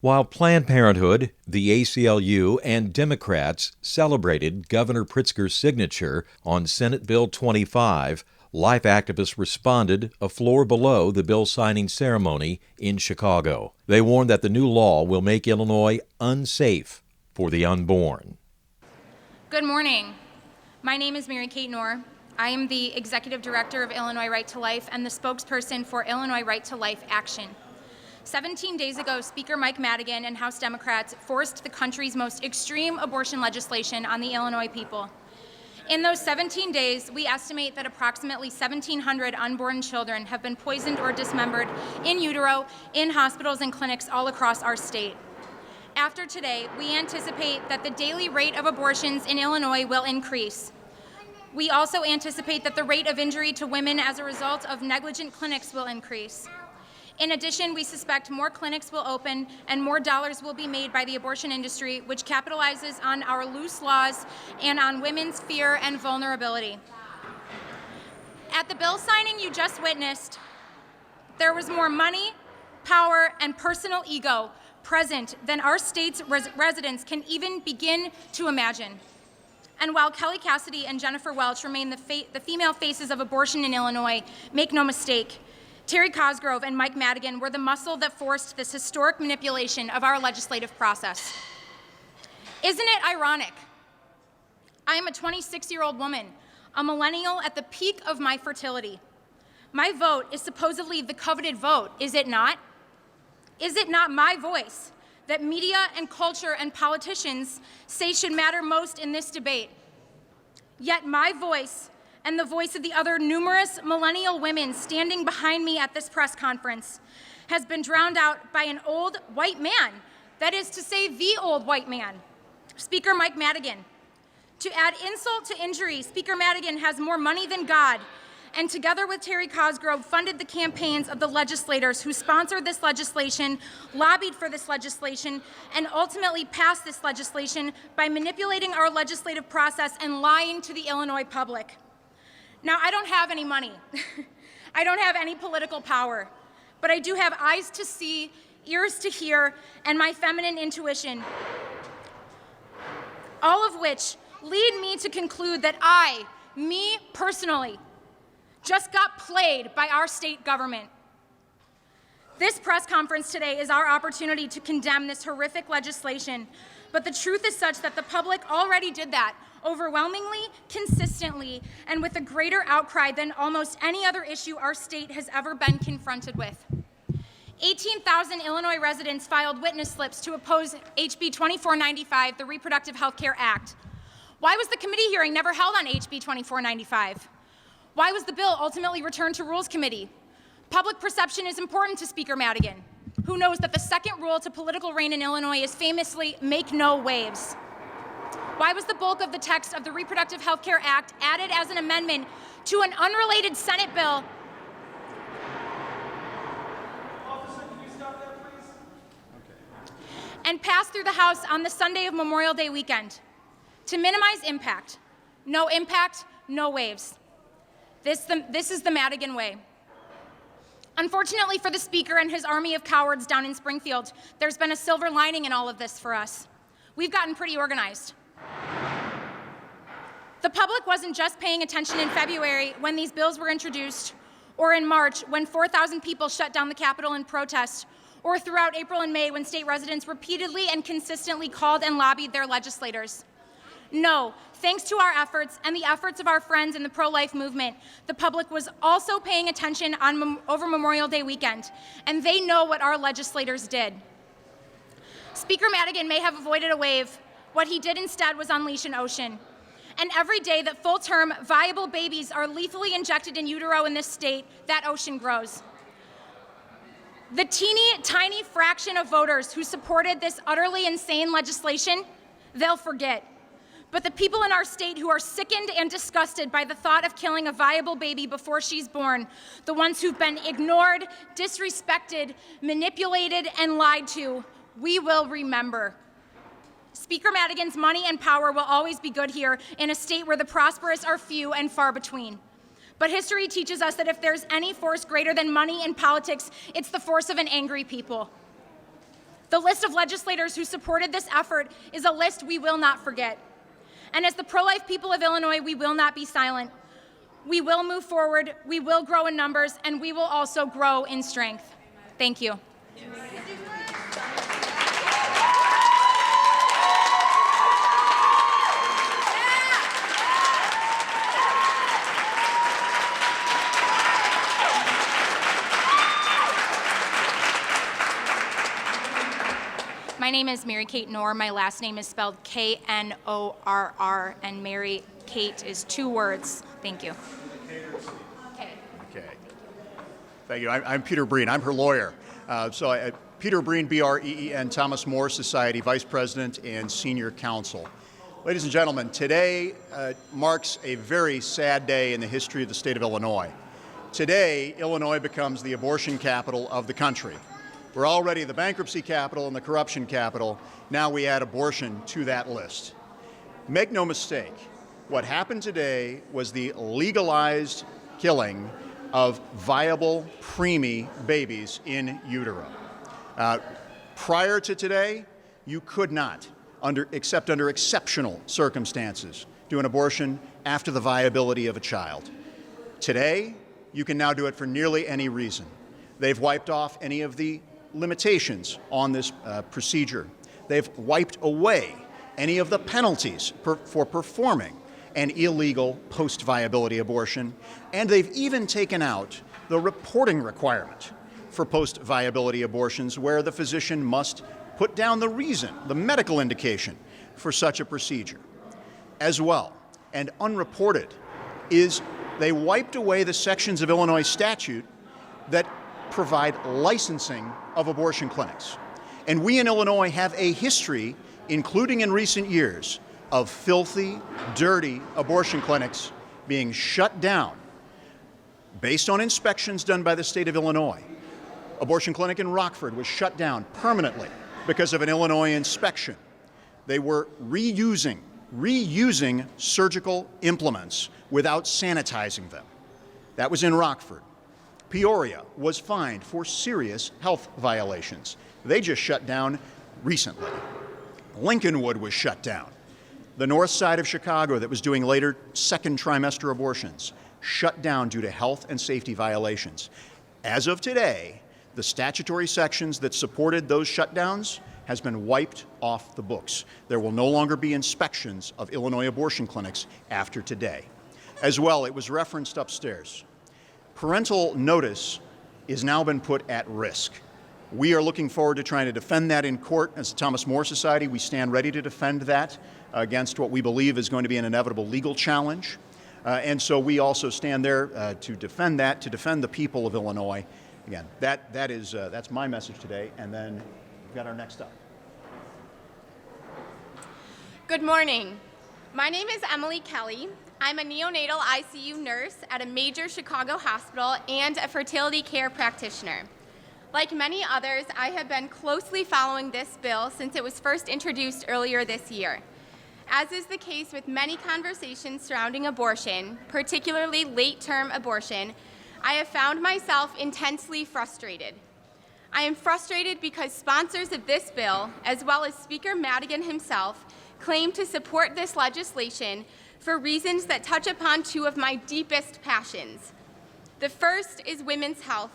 While Planned Parenthood, the ACLU, and Democrats celebrated Governor Pritzker's signature on Senate Bill 25, life activists responded a floor below the bill signing ceremony in Chicago. They warned that the new law will make Illinois unsafe for the unborn. Good morning. My name is Mary Kate Knorr. I am the Executive Director of Illinois Right to Life and the spokesperson for Illinois Right to Life Action. 17 days ago, Speaker Mike Madigan and House Democrats forced the country's most extreme abortion legislation on the Illinois people. In those 17 days, we estimate that approximately 1,700 unborn children have been poisoned or dismembered in utero in hospitals and clinics all across our state. After today, we anticipate that the daily rate of abortions in Illinois will increase. We also anticipate that the rate of injury to women as a result of negligent clinics will increase. In addition, we suspect more clinics will open and more dollars will be made by the abortion industry, which capitalizes on our loose laws and on women's fear and vulnerability. At the bill signing you just witnessed, there was more money, power, and personal ego present than our state's residents can even begin to imagine. And while Kelly Cassidy and Jennifer Welch remain the female faces of abortion in Illinois, make no mistake, Terry Cosgrove and Mike Madigan were the muscle that forced this historic manipulation of our legislative process. Isn't it ironic? I am a 26-year-old woman, a millennial at the peak of my fertility. My vote is supposedly the coveted vote, is it not? Is it not my voice that media and culture and politicians say should matter most in this debate? Yet my voice and the voice of the other numerous millennial women standing behind me at this press conference has been drowned out by an old white man, that is to say, the old white man, Speaker Mike Madigan. To add insult to injury, Speaker Madigan has more money than God, and together with Terry Cosgrove, funded the campaigns of the legislators who sponsored this legislation, lobbied for this legislation, and ultimately passed this legislation by manipulating our legislative process and lying to the Illinois public. Now, I don't have any money. I don't have any political power, but I do have eyes to see, ears to hear, and my feminine intuition, all of which lead me to conclude that me personally, just got played by our state government. This press conference today is our opportunity to condemn this horrific legislation, but the truth is such that the public already did that overwhelmingly, consistently, and with a greater outcry than almost any other issue our state has ever been confronted with. 18,000 Illinois residents filed witness slips to oppose HB 2495, the Reproductive Health Care Act. Why was the committee hearing never held on HB 2495? Why was the bill ultimately returned to Rules Committee? Public perception is important to Speaker Madigan, who knows that the second rule to political reign in Illinois is famously make no waves. Why was the bulk of the text of the Reproductive Health Care Act added as an amendment to an unrelated Senate bill? Officer, can you stop that, please? Okay. And passed through the House on the Sunday of Memorial Day weekend? To minimize impact. No impact, no waves. This is the Madigan way. Unfortunately for the Speaker and his army of cowards down in Springfield, there's been a silver lining in all of this for us. We've gotten pretty organized. The public wasn't just paying attention in February when these bills were introduced, or in March when 4,000 people shut down the Capitol in protest, or throughout April and May when state residents repeatedly and consistently called and lobbied their legislators. No, thanks to our efforts and the efforts of our friends in the pro-life movement, the public was also paying attention over Memorial Day weekend, and they know what our legislators did. Speaker Madigan may have avoided a wave. What he did instead was unleash an ocean. And every day that full-term, viable babies are lethally injected in utero in this state, that ocean grows. The teeny tiny fraction of voters who supported this utterly insane legislation, they'll forget. But the people in our state who are sickened and disgusted by the thought of killing a viable baby before she's born, the ones who've been ignored, disrespected, manipulated, and lied to, we will remember. Speaker Madigan's money and power will always be good here in a state where the prosperous are few and far between. But history teaches us that if there's any force greater than money in politics, it's the force of an angry people. The list of legislators who supported this effort is a list we will not forget. And as the pro-life people of Illinois, we will not be silent. We will move forward, we will grow in numbers, and we will also grow in strength. Thank you. My name is Mary Kate Knorr. My last name is spelled K-N-O-R-R, and Mary Kate is 2 words. Thank you. Okay. Thank you. I'm Peter Breen. I'm her lawyer. Peter Breen, B-R-E-E-N, Thomas More Society, Vice President and Senior Counsel. Ladies and gentlemen, today marks a very sad day in the history of the state of Illinois. Today, Illinois becomes the abortion capital of the country. We're already the bankruptcy capital and the corruption capital. Now we add abortion to that list. Make no mistake, what happened today was the legalized killing of viable, preemie babies in utero. Prior to today, you could not, except under exceptional circumstances, do an abortion after the viability of a child. Today, you can now do it for nearly any reason. They've wiped off any of the limitations on this procedure. They've wiped away any of the penalties for performing an illegal post-viability abortion, and they've even taken out the reporting requirement for post-viability abortions, where the physician must put down the reason, the medical indication for such a procedure. As well, and unreported, is they wiped away the sections of Illinois statute that provide licensing of abortion clinics. And we in Illinois have a history, including in recent years, of filthy, dirty abortion clinics being shut down based on inspections done by the state of Illinois. Abortion clinic in Rockford was shut down permanently because of an Illinois inspection. They were reusing surgical implements without sanitizing them. That was in Rockford. Peoria was fined for serious health violations. They just shut down recently. Lincolnwood was shut down. The north side of Chicago that was doing later second trimester abortions, shut down due to health and safety violations. As of today, the statutory sections that supported those shutdowns has been wiped off the books. There will no longer be inspections of Illinois abortion clinics after today. As well, it was referenced upstairs. Parental notice is now been put at risk. We are looking forward to trying to defend that in court. As the Thomas More Society, we stand ready to defend that against what we believe is going to be an inevitable legal challenge. And so we also stand there to defend that, to defend the people of Illinois. Again, that's my message today. And then we've got our next up. Good morning. My name is Emily Kelly. I'm a neonatal ICU nurse at a major Chicago hospital and a fertility care practitioner. Like many others, I have been closely following this bill since it was first introduced earlier this year. As is the case with many conversations surrounding abortion, particularly late-term abortion, I have found myself intensely frustrated. I am frustrated because sponsors of this bill, as well as Speaker Madigan himself, claim to support this legislation for reasons that touch upon 2 of my deepest passions. The first is women's health,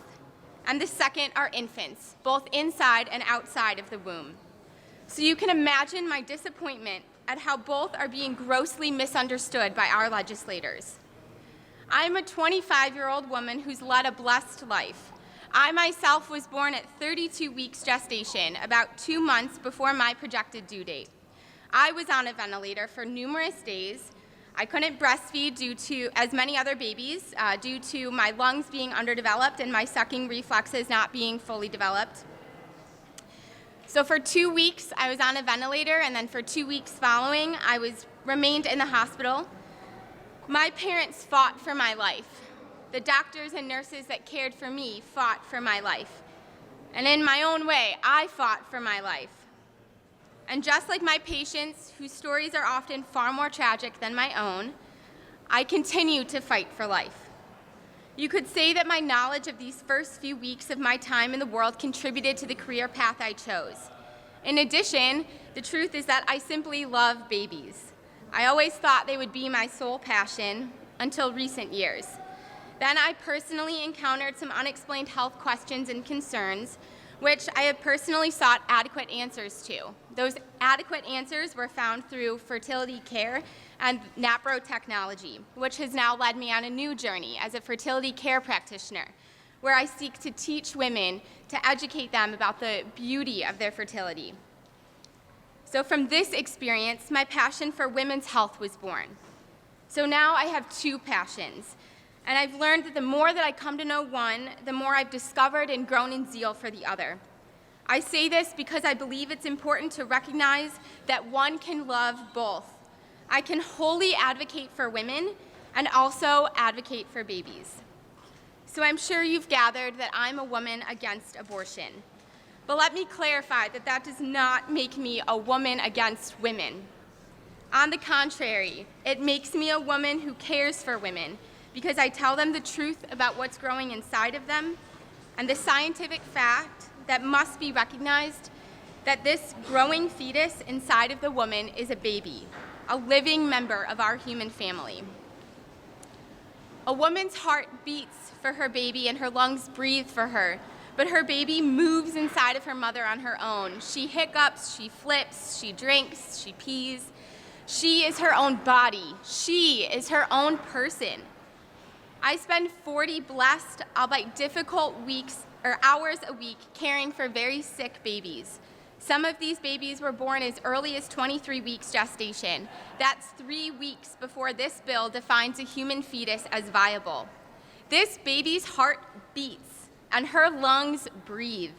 and the second are infants, both inside and outside of the womb. So you can imagine my disappointment at how both are being grossly misunderstood by our legislators. I'm a 25-year-old woman who's led a blessed life. I myself was born at 32 weeks gestation, about 2 months before my projected due date. I was on a ventilator for numerous days. I couldn't breastfeed due to, as many other babies, due to my lungs being underdeveloped and my sucking reflexes not being fully developed. So for 2 weeks, I was on a ventilator, and then for 2 weeks following, I remained in the hospital. My parents fought for my life. The doctors and nurses that cared for me fought for my life. And in my own way, I fought for my life. And just like my patients, whose stories are often far more tragic than my own, I continue to fight for life. You could say that my knowledge of these first few weeks of my time in the world contributed to the career path I chose. In addition, the truth is that I simply love babies. I always thought they would be my sole passion until recent years. Then I personally encountered some unexplained health questions and concerns, which I have personally sought adequate answers to. Those adequate answers were found through fertility care and NAPRO technology, which has now led me on a new journey as a fertility care practitioner, where I seek to teach women to educate them about the beauty of their fertility. So from this experience, my passion for women's health was born. So now I have two passions, and I've learned that the more that I come to know one, the more I've discovered and grown in zeal for the other. I say this because I believe it's important to recognize that one can love both. I can wholly advocate for women and also advocate for babies. So I'm sure you've gathered that I'm a woman against abortion. But let me clarify that that does not make me a woman against women. On the contrary, it makes me a woman who cares for women because I tell them the truth about what's growing inside of them and the scientific fact that must be recognized that this growing fetus inside of the woman is a baby, a living member of our human family. A woman's heart beats for her baby and her lungs breathe for her, but her baby moves inside of her mother on her own. She hiccups, she flips, she drinks, she pees. She is her own body. She is her own person. I spend 40 blessed, albeit difficult hours a week caring for very sick babies. Some of these babies were born as early as 23 weeks gestation. That's 3 weeks before this bill defines a human fetus as viable. This baby's heart beats and her lungs breathe.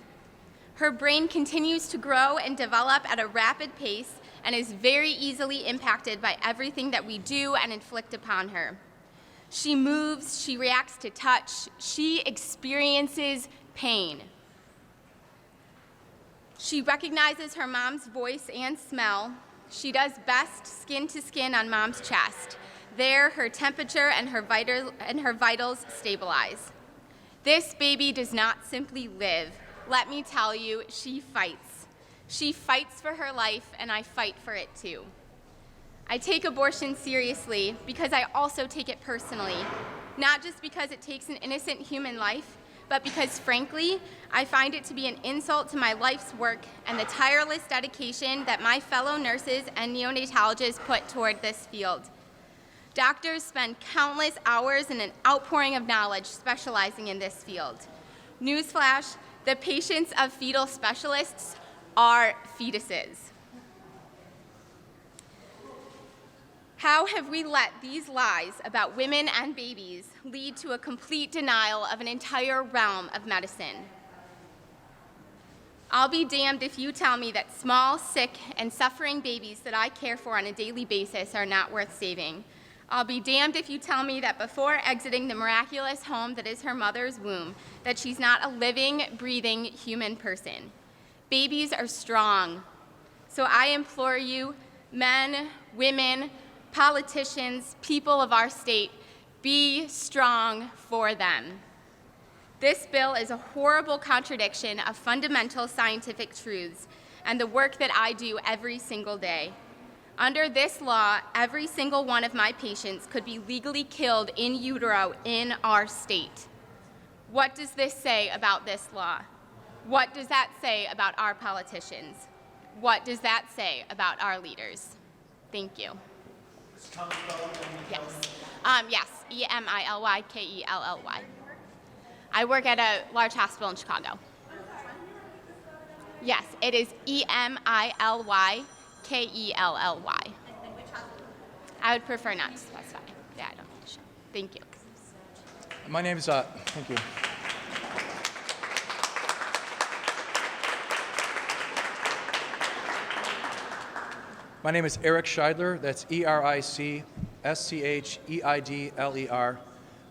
Her brain continues to grow and develop at a rapid pace and is very easily impacted by everything that we do and inflict upon her. She moves, she reacts to touch, she experiences pain. She recognizes her mom's voice and smell. She does best skin to skin on mom's chest. There, her temperature and her vitals stabilize. This baby does not simply live. Let me tell you, she fights. She fights for her life, and I fight for it too. I take abortion seriously because I also take it personally, not just because it takes an innocent human life, but because, frankly, I find it to be an insult to my life's work and the tireless dedication that my fellow nurses and neonatologists put toward this field. Doctors spend countless hours in an outpouring of knowledge specializing in this field. Newsflash, the patients of fetal specialists are fetuses. How have we let these lies about women and babies lead to a complete denial of an entire realm of medicine? I'll be damned if you tell me that small, sick, and suffering babies that I care for on a daily basis are not worth saving. I'll be damned if you tell me that before exiting the miraculous home that is her mother's womb, that she's not a living, breathing human person. Babies are strong. So I implore you, men, women, politicians, people of our state, be strong for them. This bill is a horrible contradiction of fundamental scientific truths and the work that I do every single day. Under this law, every single one of my patients could be legally killed in utero in our state. What does this say about this law? What does that say about our politicians? What does that say about our leaders? Thank you. Yes. Yes, Emilykelley. I work at a large hospital in Chicago. Yes, it is Emilykelley. I would prefer not to specify. Yeah, I don't think so. Thank you. My name is, thank you. My name is Eric Scheidler. That's EricScheidler.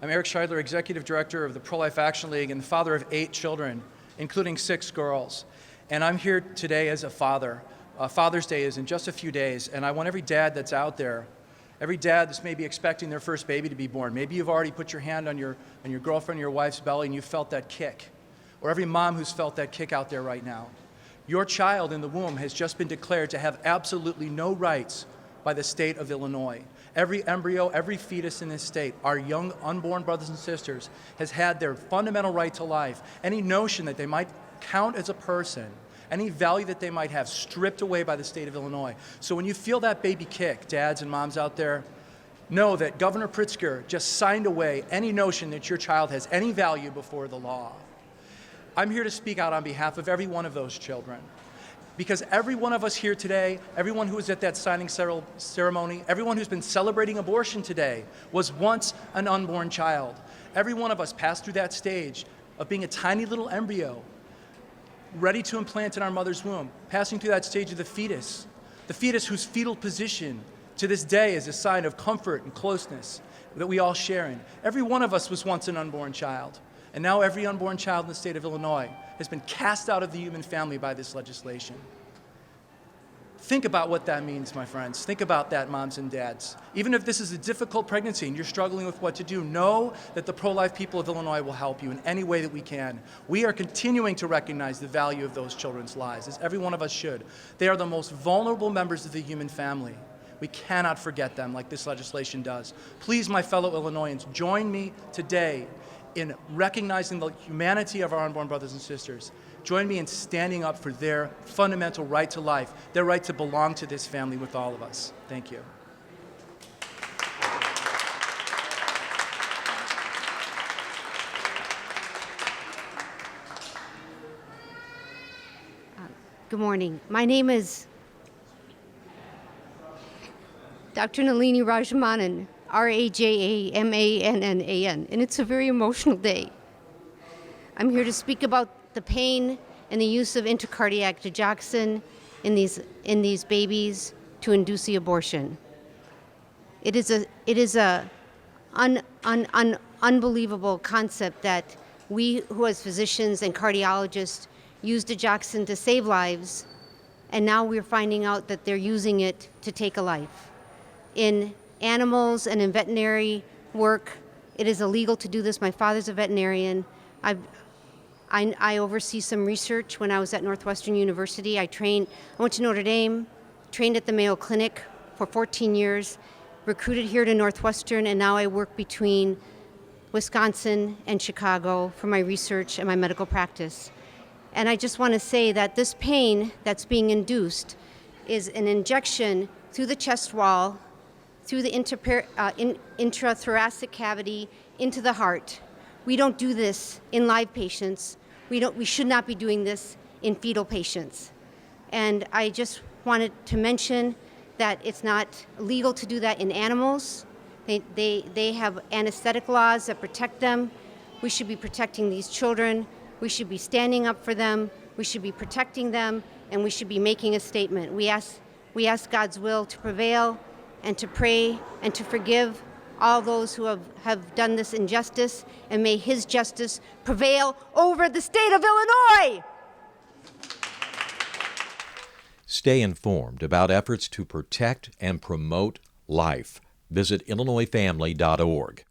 I'm Eric Scheidler, Executive Director of the Pro-Life Action League and the father of 8 children, including 6 girls. And I'm here today as a father. Father's Day is in just a few days, and I want every dad that's out there, every dad that's maybe expecting their first baby to be born. Maybe you've already put your hand on your girlfriend or your wife's belly and you felt that kick. Or every mom who's felt that kick out there right now. Your child in the womb has just been declared to have absolutely no rights by the state of Illinois. Every embryo, every fetus in this state, our young unborn brothers and sisters, has had their fundamental right to life. Any notion that they might count as a person, any value that they might have, stripped away by the state of Illinois. So when you feel that baby kick, dads and moms out there, know that Governor Pritzker just signed away any notion that your child has any value before the law. I'm here to speak out on behalf of every one of those children. Because every one of us here today, everyone who was at that signing ceremony, everyone who's been celebrating abortion today was once an unborn child. Every one of us passed through that stage of being a tiny little embryo, ready to implant in our mother's womb, passing through that stage of the fetus whose fetal position to this day is a sign of comfort and closeness that we all share in. Every one of us was once an unborn child. And now every unborn child in the state of Illinois has been cast out of the human family by this legislation. Think about what that means, my friends. Think about that, moms and dads. Even if this is a difficult pregnancy and you're struggling with what to do, know that the pro-life people of Illinois will help you in any way that we can. We are continuing to recognize the value of those children's lives, as every one of us should. They are the most vulnerable members of the human family. We cannot forget them like this legislation does. Please, my fellow Illinoisans, join me today in recognizing the humanity of our unborn brothers and sisters. Join me in standing up for their fundamental right to life, their right to belong to this family with all of us. Thank you. Good morning. My name is Dr. Nalini Rajamanan, RAJAMANNAN, and it's a very emotional day. I'm here to speak about the pain and the use of intracardiac digoxin in these babies to induce the abortion. It is a unbelievable concept that we, who as physicians and cardiologists, use digoxin to save lives, and now we're finding out that they're using it to take a life. In animals and in veterinary work, it is illegal to do this. My father's a veterinarian. I oversee some research. When I was at Northwestern University, I went to Notre Dame, trained at the Mayo Clinic for 14 years, recruited here to Northwestern, and now I work between Wisconsin and Chicago for my research and my medical practice. And I just want to say that this pain that's being induced is an injection through the chest wall, through the intrathoracic cavity, into the heart. We don't do this in live patients. We should not be doing this in fetal patients. And I just wanted to mention that it's not legal to do that in animals. They have anesthetic laws that protect them. We should be protecting these children. We should be standing up for them. We should be protecting them, and we should be making a statement. We ask God's will to prevail, and to pray and to forgive all those who have done this injustice, and may His justice prevail over the state of Illinois. Stay informed about efforts to protect and promote life. Visit IllinoisFamily.org.